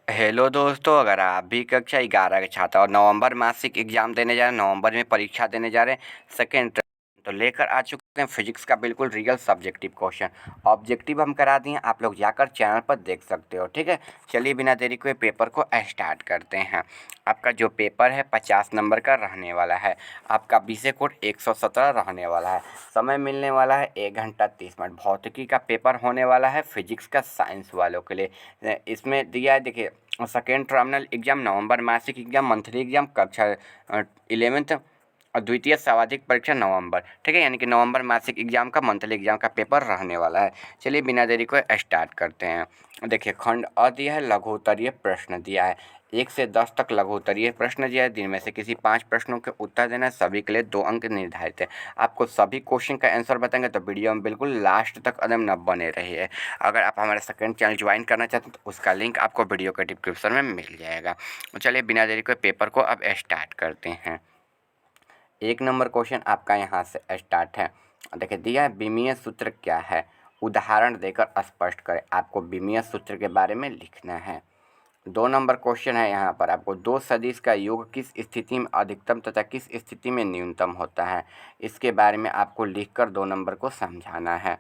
Hello दोस्तों, अगर आप भी कक्षा 11 के छात्र और नवंबर मासिक एग्जाम देने जा रहे हैं, नवंबर में परीक्षा देने जा रहे हैं सेकेंड, तो लेकर आ चुके हैं फिजिक्स का बिल्कुल रियल सब्जेक्टिव क्वेश्चन। ऑब्जेक्टिव हम करा दिए, आप लोग जाकर चैनल पर देख सकते हो। ठीक है, चलिए बिना देरी के पेपर को स्टार्ट करते हैं। आपका जो पेपर है 50 नंबर का रहने वाला है। आपका विषय कोड 117 रहने वाला है। समय मिलने वाला है 1 घंटा 30 मिनट। भौतिकी का पेपर होने वाला है फिजिक्स का साइंस वालों के लिए। इसमें दिया है, देखिए, सेकेंड टर्मिनल एग्जाम, नवंबर मासिक एग्जाम, मंथली एग्जाम, कक्षा 11th और द्वितीय सर्वाधिक परीक्षा नवंबर। ठीक है, यानी कि नवंबर मासिक एग्जाम का मंथली एग्जाम का पेपर रहने वाला है। चलिए बिना देरी को स्टार्ट करते हैं। देखिए, खंड अ दिया है, लघु उत्तरीय प्रश्न दिया है। 1 से 10 तक लघु उत्तरीय प्रश्न दिया है, जिनमें से किसी 5 प्रश्नों के उत्तर देना है। सभी के लिए 2 अंक निर्धारित है। आपको सभी क्वेश्चन का आंसर बताएंगे, तो वीडियो में बिल्कुल लास्ट तक एकदम न बने रहिए। अगर आप हमारा सेकंड चैनल ज्वाइन करना चाहते हैं तो उसका लिंक आपको वीडियो के डिस्क्रिप्शन में मिल जाएगा। चलिए बिना देरी के पेपर को अब स्टार्ट करते हैं। 1 नंबर क्वेश्चन आपका यहाँ से स्टार्ट है। देखिए, दिया है विमीय सूत्र क्या है, उदाहरण देकर स्पष्ट करें। आपको विमीय सूत्र के बारे में लिखना है। 2 नंबर क्वेश्चन है, यहाँ पर आपको 2 सदिश का योग किस स्थिति में अधिकतम तथा किस स्थिति में न्यूनतम होता है, इसके बारे में आपको लिखकर 2 नंबर को समझाना है।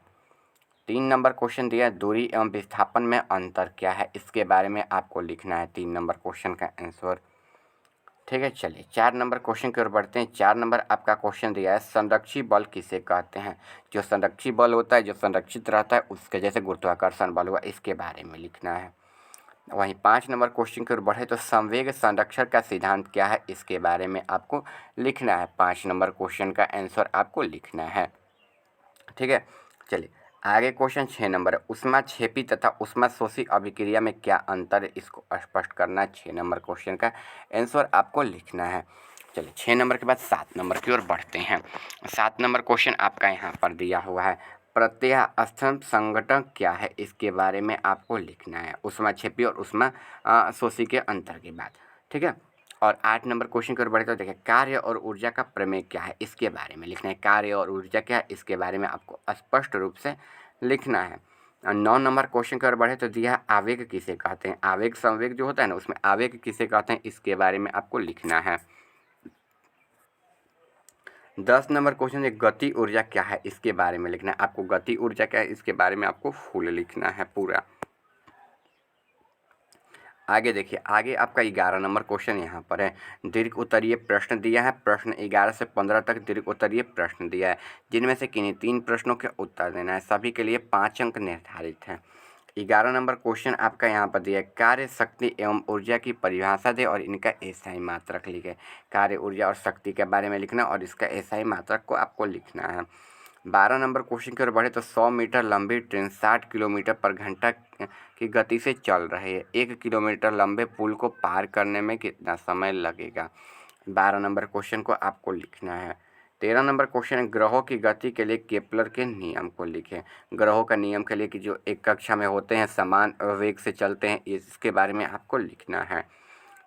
3 नंबर क्वेश्चन दिया है, दूरी एवं विस्थापन में अंतर क्या है, इसके बारे में आपको लिखना है 3 नंबर क्वेश्चन का आंसर। ठीक है, चलिए 4 नंबर क्वेश्चन की ओर बढ़ते हैं। 4 नंबर आपका क्वेश्चन दिया है, संरक्षी बल किसे कहते हैं। जो संरक्षी बल होता है, जो संरक्षित रहता है, उसके जैसे गुरुत्वाकर्षण बल हुआ, इसके बारे में लिखना है। वहीं 5 नंबर क्वेश्चन की ओर बढ़े तो संवेग संरक्षण का सिद्धांत क्या है, इसके बारे में आपको लिखना है। 5 नंबर क्वेश्चन का आंसर आपको लिखना है। ठीक है, चलिए आगे क्वेश्चन 6 नंबर है, ऊष्माक्षेपी तथा ऊष्माशोषी अभिक्रिया में क्या अंतर है, इसको स्पष्ट करना है। 6 नंबर क्वेश्चन का आंसर आपको लिखना है। चलिए 6 नंबर के बाद 7 नंबर की ओर बढ़ते हैं। 7 नंबर क्वेश्चन आपका यहाँ पर दिया हुआ है, प्रत्यास्थम संघटक क्या है, इसके बारे में आपको लिखना है। ऊष्माक्षेपी और ऊष्माशोषी के अंतर की बात। ठीक है, और 8 नंबर क्वेश्चन की ओर बढ़े तो देखिए, कार्य और ऊर्जा का प्रमेय क्या है, इसके बारे में लिखना है। कार्य और ऊर्जा क्या है, इसके बारे में आपको स्पष्ट रूप से लिखना है। 9 नंबर क्वेश्चन की ओर बढ़े तो दिया है, आवेग किसे कहते हैं। आवेग संवेग जो होता है ना, उसमें आवेग किसे कहते हैं, इसके बारे में आपको लिखना है। 10 नंबर क्वेश्चन है, गति ऊर्जा क्या है, इसके बारे में लिखना है। आपको गति ऊर्जा क्या है, इसके बारे में आपको फुल लिखना है पूरा। आगे देखिए, आगे आपका 11 नंबर क्वेश्चन यहाँ पर है, दीर्घ उत्तरीय प्रश्न दिया है। प्रश्न 11 से 15 तक दीर्घ उत्तरीय प्रश्न दिया है, जिनमें से किन्हीं 3 प्रश्नों के उत्तर देना है। सभी के लिए 5 अंक निर्धारित हैं। 11 नंबर क्वेश्चन आपका यहाँ पर दिया है, कार्य शक्ति एवं ऊर्जा की परिभाषा दे और इनका एसआई मात्रक लिखे। कार्य, ऊर्जा और शक्ति के बारे में लिखना और इसका एसआई मात्रक को आपको लिखना है। 12 नंबर क्वेश्चन की ओर बढ़े तो 100 मीटर लंबी ट्रेन 60 किलोमीटर पर घंटा की गति से चल रही है। 1 किलोमीटर लंबे पुल को पार करने में कितना समय लगेगा। 12 नंबर क्वेश्चन को आपको लिखना है। 13 नंबर क्वेश्चन है, ग्रहों की गति के लिए केपलर के नियम को लिखें। ग्रहों का नियम के लिए कि जो एक कक्षा में होते हैं, समान वेग से चलते हैं, इसके बारे में आपको लिखना है।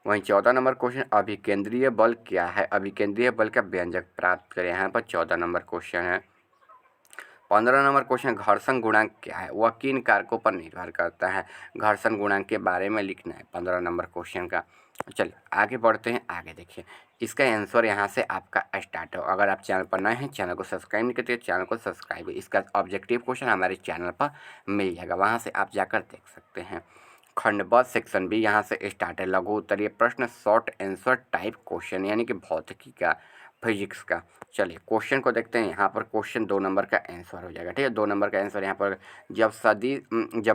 वहीं 14 नंबर क्वेश्चन, अभिकेंद्रीय बल क्या है। अभिकेंद्रीय बल का व्यंजक प्राप्त करें। यहाँ पर 14 नंबर क्वेश्चन है। 15 नंबर क्वेश्चन, घर्षण गुणांक क्या है, वह किन कारकों पर निर्भर करता है। घर्षण गुणांक के बारे में लिखना है 15 नंबर क्वेश्चन का। चलिए आगे बढ़ते हैं। आगे देखिए, इसका आंसर यहाँ से आपका स्टार्ट हो। अगर आप चैनल पर नए हैं, चैनल को सब्सक्राइब नहीं करते, चैनल को सब्सक्राइब। इसका ऑब्जेक्टिव क्वेश्चन हमारे चैनल पर मिल जाएगा, वहाँ से आप जाकर देख सकते हैं। खंड ब सेक्शन बी यहाँ से स्टार्ट है, लघु उत्तरीय प्रश्न, शॉर्ट आंसर टाइप क्वेश्चन, यानी कि भौतिकी का, फिजिक्स का। चलिए क्वेश्चन को देखते हैं। यहाँ पर क्वेश्चन 2 नंबर का आंसर हो जाएगा। ठीक है, 2 नंबर का आंसर यहाँ पर, जब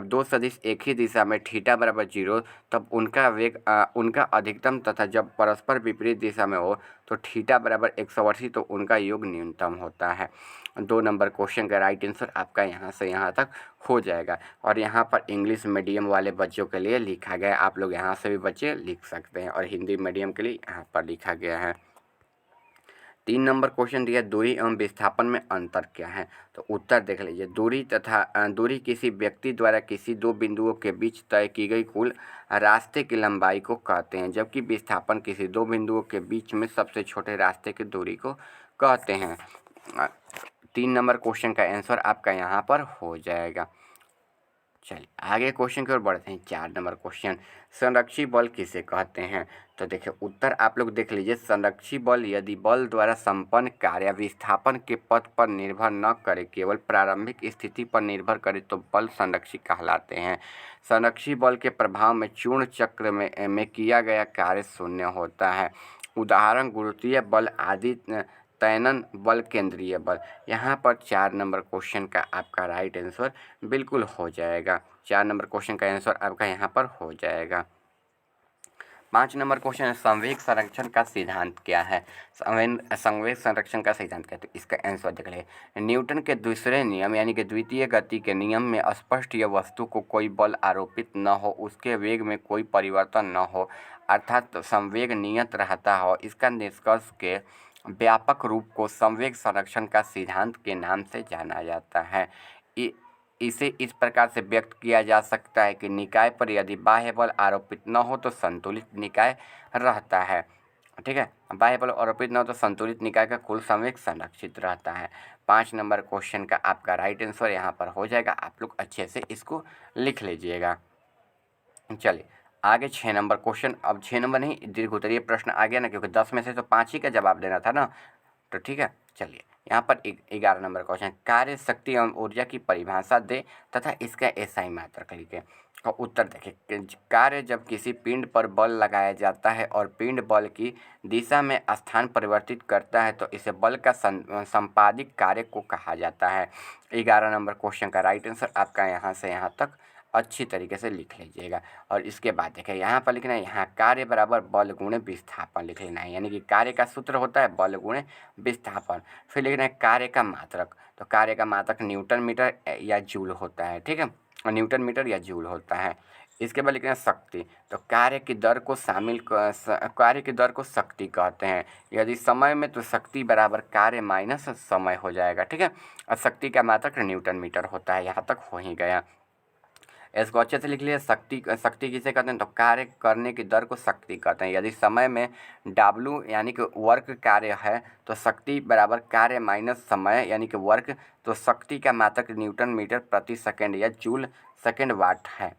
2 सदिश एक ही दिशा में थीटा बराबर 0, तब उनका वेग उनका अधिकतम तथा जब परस्पर विपरीत दिशा में हो तो थीटा बराबर 180, तो उनका योग न्यूनतम होता है। 2 नंबर क्वेश्चन का राइट आंसर आपका यहाँ से यहाँ तक हो जाएगा। और यहाँ पर इंग्लिश मीडियम वाले बच्चों के लिए लिखा गया है, आप लोग यहाँ से भी बच्चे लिख सकते हैं, और हिंदी मीडियम के लिए यहाँ पर लिखा गया है। 3 नंबर क्वेश्चन दिया, दूरी एवं विस्थापन में अंतर क्या है। तो उत्तर देख लीजिए, दूरी किसी व्यक्ति द्वारा किसी 2 बिंदुओं के बीच तय की गई कुल रास्ते की लंबाई को कहते हैं, जबकि विस्थापन किसी 2 बिंदुओं के बीच में सबसे छोटे रास्ते की दूरी को कहते हैं। 3 नंबर क्वेश्चन का आंसर आपका यहाँ पर हो जाएगा। चलिए आगे क्वेश्चन की ओर बढ़ते हैं। 4 नंबर क्वेश्चन, संरक्षी बल किसे कहते हैं? तो देखिए उत्तर आप लोग देख लीजिए। संरक्षी बल यदि बल द्वारा संपन्न कार्य विस्थापन के पथ पर निर्भर न करे, केवल प्रारंभिक स्थिति पर निर्भर करे तो बल संरक्षी कहलाते हैं। संरक्षी बल के प्रभाव में चूर्ण चक्र में किया गया कार्य शून्य होता है। उदाहरण गुरुत्वीय बल आदि, तैनन बल, केंद्रीय बल। यहाँ पर 4 नंबर क्वेश्चन का आपका राइट आंसर बिल्कुल हो जाएगा। 4 नंबर क्वेश्चन का आंसर आपका यहाँ पर हो जाएगा। 5 नंबर क्वेश्चन है, संवेग संरक्षण का सिद्धांत क्या है? संवेग संरक्षण का सिद्धांत क्या है? तो इसका आंसर देख लें। न्यूटन के दूसरे नियम यानी कि द्वितीय गति के नियम में स्पष्ट यह वस्तु को कोई बल आरोपित न हो, उसके वेग में कोई परिवर्तन न हो, अर्थात संवेग नियत रहता हो, इसका निष्कर्ष के व्यापक रूप को संवेग संरक्षण का सिद्धांत के नाम से जाना जाता है। इसे इस प्रकार से व्यक्त किया जा सकता है कि निकाय पर यदि बाह्य बल आरोपित न हो तो संतुलित निकाय रहता है। ठीक है, बाह्य बल आरोपित न हो तो संतुलित निकाय का कुल संवेग संरक्षित रहता है। 5 नंबर क्वेश्चन का आपका राइट आंसर यहाँ पर हो जाएगा। आप लोग अच्छे से इसको लिख लीजिएगा। चलिए आगे 6 नंबर क्वेश्चन। अब 6 नंबर नहीं, दीर्घ उत्तरीय प्रश्न आ गया ना, क्योंकि 10 में से तो 5 ही का जवाब देना था ना, तो ठीक है। चलिए यहाँ पर 11 नंबर क्वेश्चन, कार्य शक्ति एवं ऊर्जा की परिभाषा दे तथा इसका एसआई मात्रक लिखें। और उत्तर देखिए, कार्य जब किसी पिंड पर बल लगाया जाता है और पिंड बल की दिशा में स्थान परिवर्तित करता है तो इसे बल का संपादित कार्य को कहा जाता है। 11 नंबर क्वेश्चन का राइट आंसर आपका यहाँ से यहाँ तक अच्छी तरीके से लिख लीजिएगा। और इसके बाद देखिए यहाँ पर लिखना है, यहाँ कार्य बराबर बल गुणे विस्थापन लिख लेना है, यानी कि कार्य का सूत्र होता है बल गुणे विस्थापन। फिर लिखना है कार्य का मात्रक, तो कार्य का मात्रक न्यूटन मीटर या जूल होता है। ठीक है, न्यूटन मीटर या जूल होता है। इसके बाद लिखना है शक्ति, तो कार्य की दर को कार्य की दर को शक्ति कहते हैं। यदि समय में तो शक्ति बराबर कार्य माइनस समय हो जाएगा। ठीक है, और शक्ति का मात्रक न्यूटन मीटर होता है। यहाँ तक हो ही गया, इसको अच्छे से लिख लिया। शक्ति शक्ति किसे कहते हैं? तो कार्य करने की दर को शक्ति कहते हैं। यदि समय में W यानी कि वर्क कार्य है तो शक्ति बराबर कार्य माइनस समय यानी कि वर्क, तो शक्ति का मात्रक न्यूटन मीटर प्रति सेकंड या जूल सेकंड वाट है।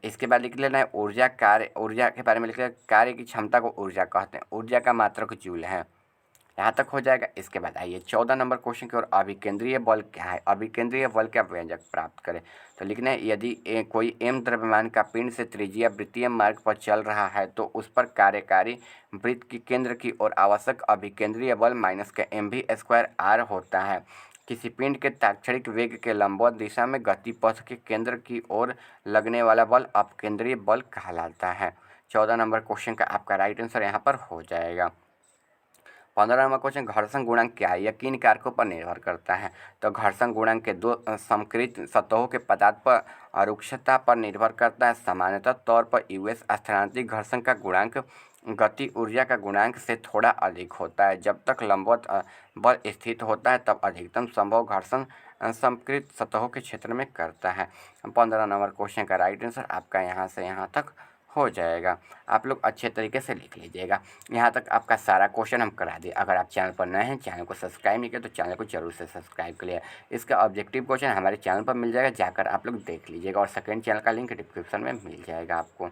इसके बाद लिख लेना है ऊर्जा कार्य, ऊर्जा के बारे में लिख लेना, कार्य की क्षमता को ऊर्जा कहते हैं, ऊर्जा का मात्रक जूल है। यहाँ तक हो जाएगा। इसके बाद आइए 14 नंबर क्वेश्चन की ओर, अभिकेंद्रीय बल क्या है? अभिकेंद्रीय बल का व्यंजक प्राप्त करें। तो लिखना है, यदि कोई m द्रव्यमान का पिंड से त्रिज्यीय वृत्तीय मार्ग पर चल रहा है तो उस पर कार्यकारी वृत्त की केंद्र की ओर आवश्यक अभिकेंद्रीय बल माइनस का mv² होता है। किसी पिंड के ताक्षणिक वेग के लंबवत दिशा में गति पथ के केंद्र की ओर लगने वाला बल अपकेंद्रीय बल कहलाता है। 14 नंबर क्वेश्चन का आपका राइट आंसर यहाँ पर हो जाएगा। 15 नंबर क्वेश्चन, घर्षण गुणांक क्या है? यह किन कारकों पर निर्भर करता है? तो घर्षण गुणांक के दो समकृत सतहों के पदार्थ पर रुक्षता पर निर्भर करता है। सामान्यतः तौर पर यूएस स्थानांतरित घर्षण का गुणांक गति ऊर्जा का गुणांक से थोड़ा अधिक होता है। जब तक लंबवत बल स्थित होता है तब अधिकतम संभव घर्षण समकृत सतहों के क्षेत्र में करता है। 15 नंबर क्वेश्चन का राइट आंसर आपका यहाँ से यहाँ तक हो जाएगा। आप लोग अच्छे तरीके से लिख लीजिएगा। यहाँ तक आपका सारा क्वेश्चन हम करा दिए। अगर आप चैनल पर नए हैं, चैनल को सब्सक्राइब नहीं किया तो चैनल को जरूर से सब्सक्राइब करिए। इसका ऑब्जेक्टिव क्वेश्चन हमारे चैनल पर मिल जाएगा, जाकर आप लोग देख लीजिएगा। और सेकंड चैनल का लिंक डिस्क्रिप्शन में मिल जाएगा आपको।